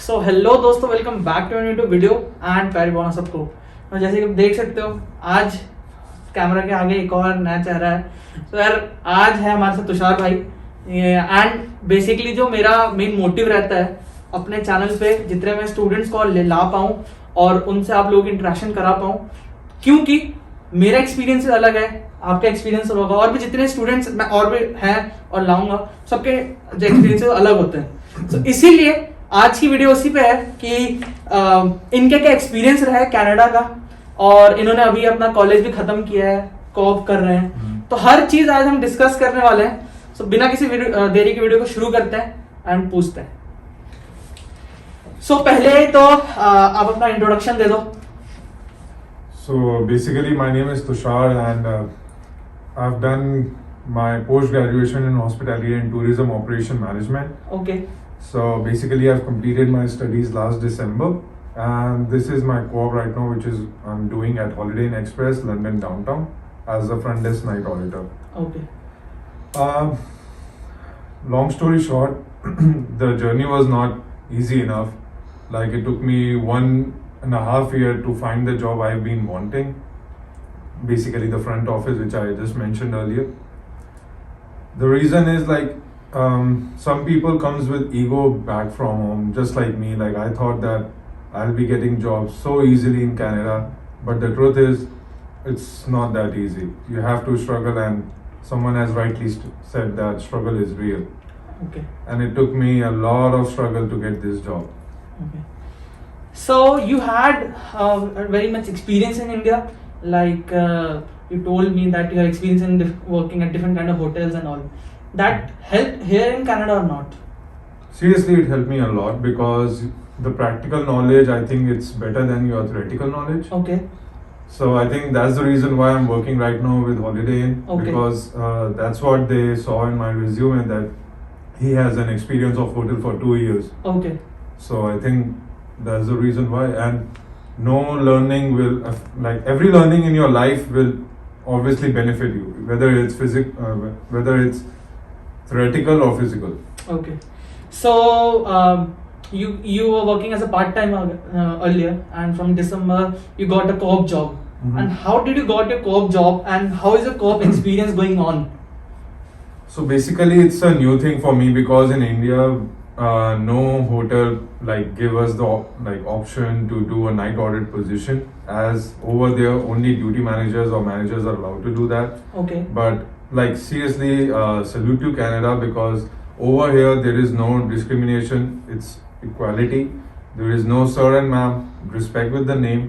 सो hello दोस्तों, welcome back to new video and पैरिपोना सबको। तो जैसे कि आप देख सकते हो, आज कैमरा के आगे एक और नया चेहरा है। तो यार आज है हमारे साथ तुषार भाई। एंड बेसिकली जो मेरा मेन मोटिव रहता है अपने चैनल पे जितने मैं स्टूडेंट्स को ला पाऊँ और उनसे आप लोगों की इंटरेक्शन करा पाऊँ, क्योंकि मेरा एक्सपीरियंस अलग है, आपका एक्सपीरियंस अलग होगा, और भी जितने स्टूडेंट्स मैं और भी हैं और लाऊंगा सबके जो एक्सपीरियंसेस अलग होते हैं। तो इसीलिए आज की वीडियो उसी पे है कि इनके क्या एक्सपीरियंस रहा है कनाडा का, और इन्होंने अभी अपना कॉलेज भी खत्म किया है, कोऑप कर रहे हैं। तो हर चीज आज हम डिस्कस करने वाले हैं। सो बिना किसी देरी की वीडियो को शुरू करते हैं एंड पूछते हैं। सो पहले तो आप अपना इंट्रोडक्शन दे दो। So basically my name is Tushar and I've done my post-graduation in hospitality and tourism operation management. Okay. So basically I've completed my studies last December and this is my co-op right now, which is I'm doing at Holiday Inn Express, London downtown as a front desk night auditor. Okay. Long story short, the journey was not easy enough. Like it took me 1.5 years to find the job I've been wanting. Basically the front office, which I just mentioned earlier. The reason is like some people comes with ego back from home, just like me. Like I thought that I'll be getting jobs so easily in Canada, but the truth is it's not that easy. You have to struggle, and someone has rightly said that struggle is real. Okay. And it took me a lot of struggle to get this job. Okay. So you had very much experience in India, like you told me that you have experience in working at different kind of hotels and all. That helped here in Canada or not? Seriously, it helped me a lot because the practical knowledge, I think it's better than your theoretical knowledge. Okay. So I think that's the reason why I'm working right now with Holiday Inn, Okay. because that's what they saw in my resume, that he has an experience of hotel for 2 years. Okay. So I think that's the reason why. And no learning will, like every learning in your life will obviously benefit you, whether it's whether it's theoretical or physical. Okay. So you were working as a part-time earlier, and from December you got a co-op job. Mhm. And how did you got your co-op job, and how is the co-op experience going on? So basically, it's a new thing for me because in India, no hotel like give us the option to do a night audit position. As over there, only duty managers or managers are allowed to do that. Okay. But like seriously, salute to Canada, because over here there is no discrimination. It's equality. There is no sir and ma'am. Respect with the name.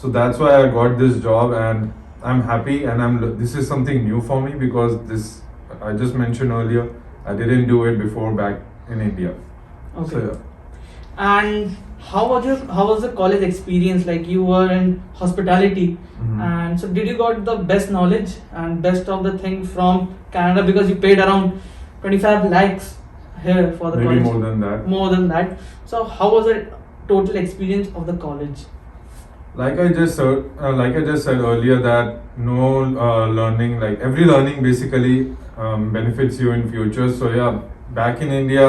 So that's why I got this job, and I'm happy. And this is something new for me because this I just mentioned earlier. I didn't do it before back in India. Okay. So yeah. And how was the college experience? Like you were in hospitality, Mhm. and so did you got the best knowledge and best of the thing from Canada, because you paid around 25 lakhs here for the Maybe college? more than that. More than that. So how was the total experience of the college? Like I just said earlier, that no learning, like every learning basically benefits you in future. So yeah, back in India,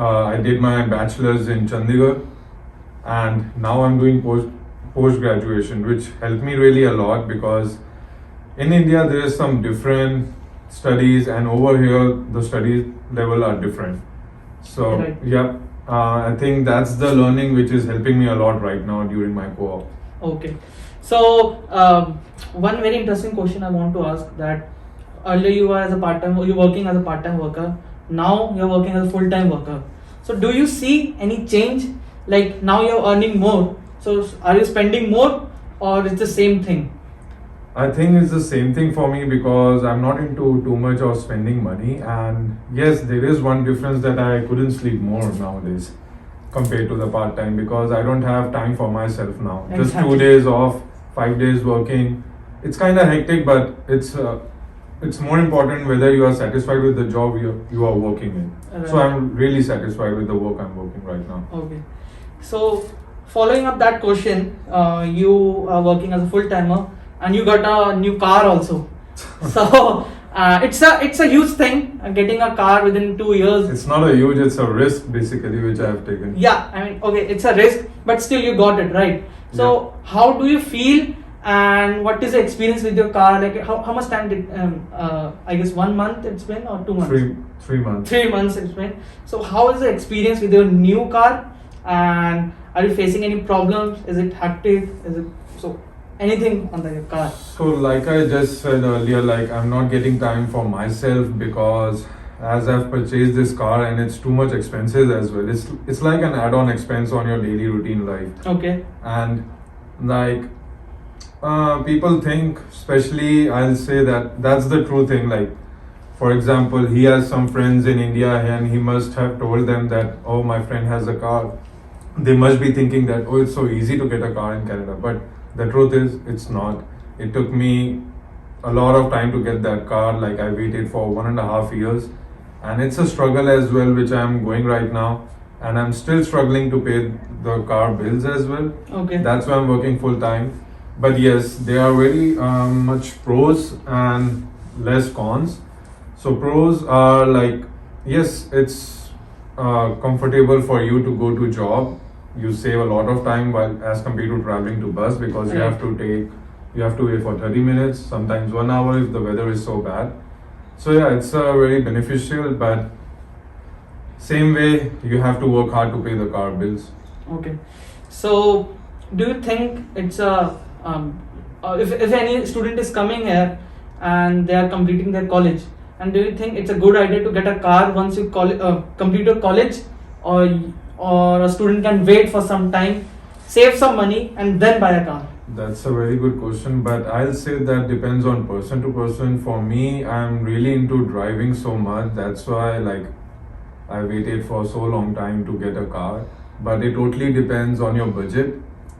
I did my bachelor's in Chandigarh, and now I'm doing post graduation, which helped me really a lot, because in India there is some different studies, and over here the study level are different. So Right. yeah, I think that's the learning which is helping me a lot right now during my co-op. Okay. So one very interesting question I want to ask, that earlier you were you're working as a part-time worker. Now you're working as a full-time worker. So do you see any change? Like now you're earning more. So are you spending more, or it's the same thing? I think it's the same thing for me because I'm not into too much of spending money. And yes, there is one difference, that I couldn't sleep more nowadays compared to the part time, because I don't have time for myself now. Just Exactly. 2 days off, 5 days working. It's kind of hectic, but it's more important whether you are satisfied with the job you are working in. Right. So I'm really satisfied with the work I'm working right now. Okay. So following up that question, you are working as a full-timer, and you got a new car also. So it's a huge thing, getting a car within 2 years. It's not a huge, it's a risk basically which I have taken. Yeah, I mean, okay, it's a risk, but still you got it, right? So how do you feel, and what is the experience with your car? Like how much time did I guess 1 month it's been, or 2 months? 3 months. 3 months it's been. So how is the experience with your new car, and are you facing any problems? Is it hectic? Is it so anything on the car? So like I just said earlier, like I'm not getting time for myself because as I've purchased this car and it's too much expenses as well. It's like an add-on expense on your daily routine life. Okay. And like people think, especially I'll say that that's the true thing. Like for example, he has some friends in India and he must have told them that, oh, my friend has a car. They must be thinking that, oh, it's so easy to get a car in Canada. But the truth is, it's not. It took me a lot of time to get that car. Like I waited for 1.5 years, and it's a struggle as well, which I'm going right now. And I'm still struggling to pay the car bills as well. Okay. That's why I'm working full time. But yes, there are very much pros and less cons. So pros are like, yes, it's comfortable for you to go to job. You save a lot of time while as compared to traveling to bus, because you have to wait for 30 minutes, sometimes 1 hour if the weather is so bad. So yeah, it's very beneficial, but same way you have to work hard to pay the car bills. Okay. So do you think it's a if any student is coming here and they are completing their college, and do you think it's a good idea to get a car once you complete your college, or a student can wait for some time, save some money, and then buy a car? That's a very good question, but I'll say that depends on person to person. For me, I'm really into driving so much. That's why like I waited for so long time to get a car. But it totally depends on your budget,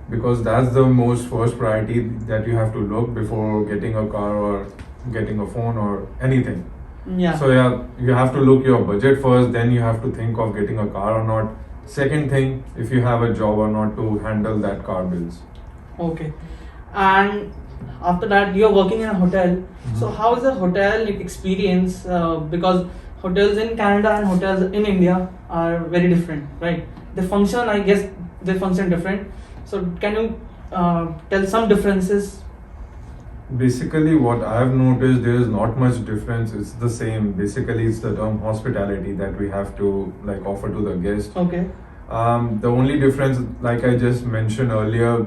because that's the most first priority that you have to look before getting a car or getting a phone or anything. Yeah. So yeah, you have to look your budget first, then you have to think of getting a car or not. Second thing, if you have a job or not to handle that car bills. Okay. And after that, you're working in a hotel. So how is the hotel experience? Because hotels in Canada and hotels in India are very different, right? They function, I guess, they function different. So can you tell some differences? Basically, what I have noticed, there is not much difference. It's the same. Basically, it's the term hospitality that we have to like offer to the guest. Okay. The only difference, like I just mentioned earlier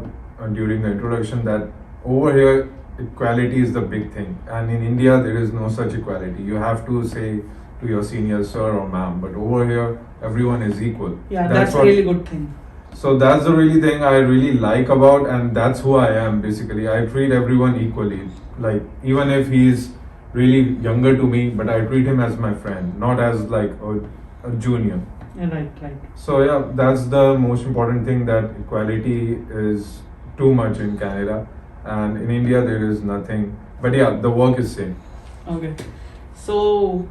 during the introduction, that over here equality is the big thing, and in India there is no such equality. You have to say to your senior sir or ma'am, but over here everyone is equal. Yeah, that's a really good thing. So that's the really thing I really like about, and that's who I am basically. I treat everyone equally. Like even if he's really younger to me, but I treat him as my friend, not as like a junior. Yeah, right. So yeah, that's the most important thing, that equality is too much in Canada, and in India there is nothing. But yeah, the work is same. Okay. So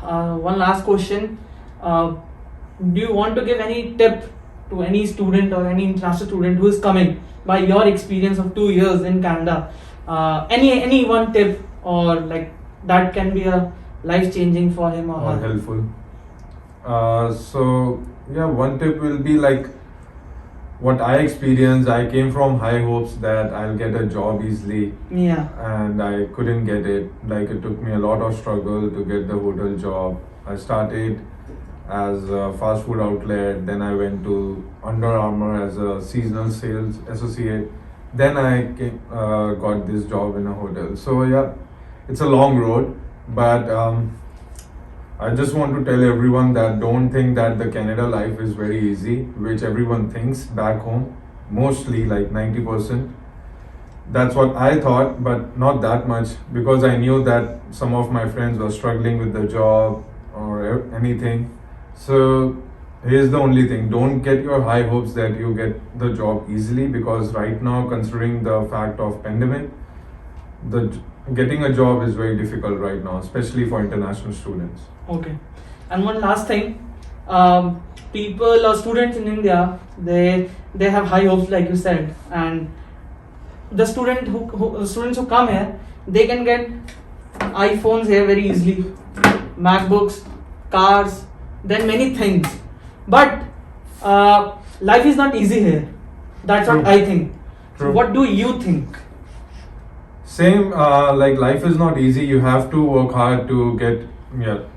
one last question. Do you want to give any tip to any student or any international student who is coming, by your experience of 2 years in Canada? Any one tip, or like that can be a life changing for him or her? Helpful. So yeah, one tip will be like what I experienced. I came from high hopes that I'll get a job easily. Yeah. And I couldn't get it. Like it took me a lot of struggle to get the hotel job. I started as a fast food outlet, then I went to Under Armour as a seasonal sales associate, then I got this job in a hotel. So yeah, it's a long road, but I just want to tell everyone that don't think that the Canada life is very easy, which everyone thinks back home, mostly like 90%. That's what I thought, but not that much, because I knew that some of my friends were struggling with the job or anything. So here's the only thing, don't get your high hopes that you get the job easily, because right now, considering the fact of pandemic, getting a job is very difficult right now, especially for international students. Okay. And one last thing, people or students in India, they have high hopes, like you said, and the students who come here, they can get iPhones here very easily, MacBooks, cars, then many things. But life is not easy here. That's what True. I think. So True. what do you think? Same, like life is not easy. You have to work hard to get,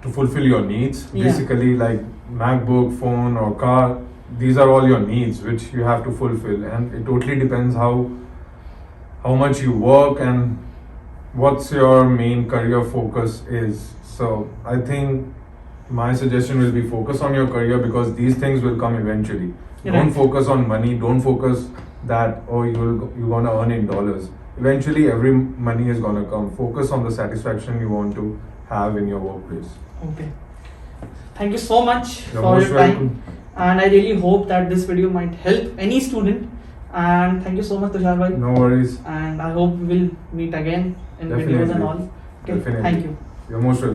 to fulfill your needs. Yeah. Basically, like MacBook, phone, or car. These are all your needs which you have to fulfill, and it totally depends how much you work and what's your main career focus is. So I think my suggestion will be focus on your career, because these things will come eventually. Right. Don't focus on money. Don't focus that you're gonna earn in dollars. Eventually, every money is gonna come. Focus on the satisfaction you want to have in your workplace. Okay. Thank you so much You're for most your time. welcome. And I really hope that this video might help any student. And thank you so much, Tushar bhai. No worries. And I hope we will meet again in videos and Definitely. all. Okay. Definitely. Thank you. You're most welcome.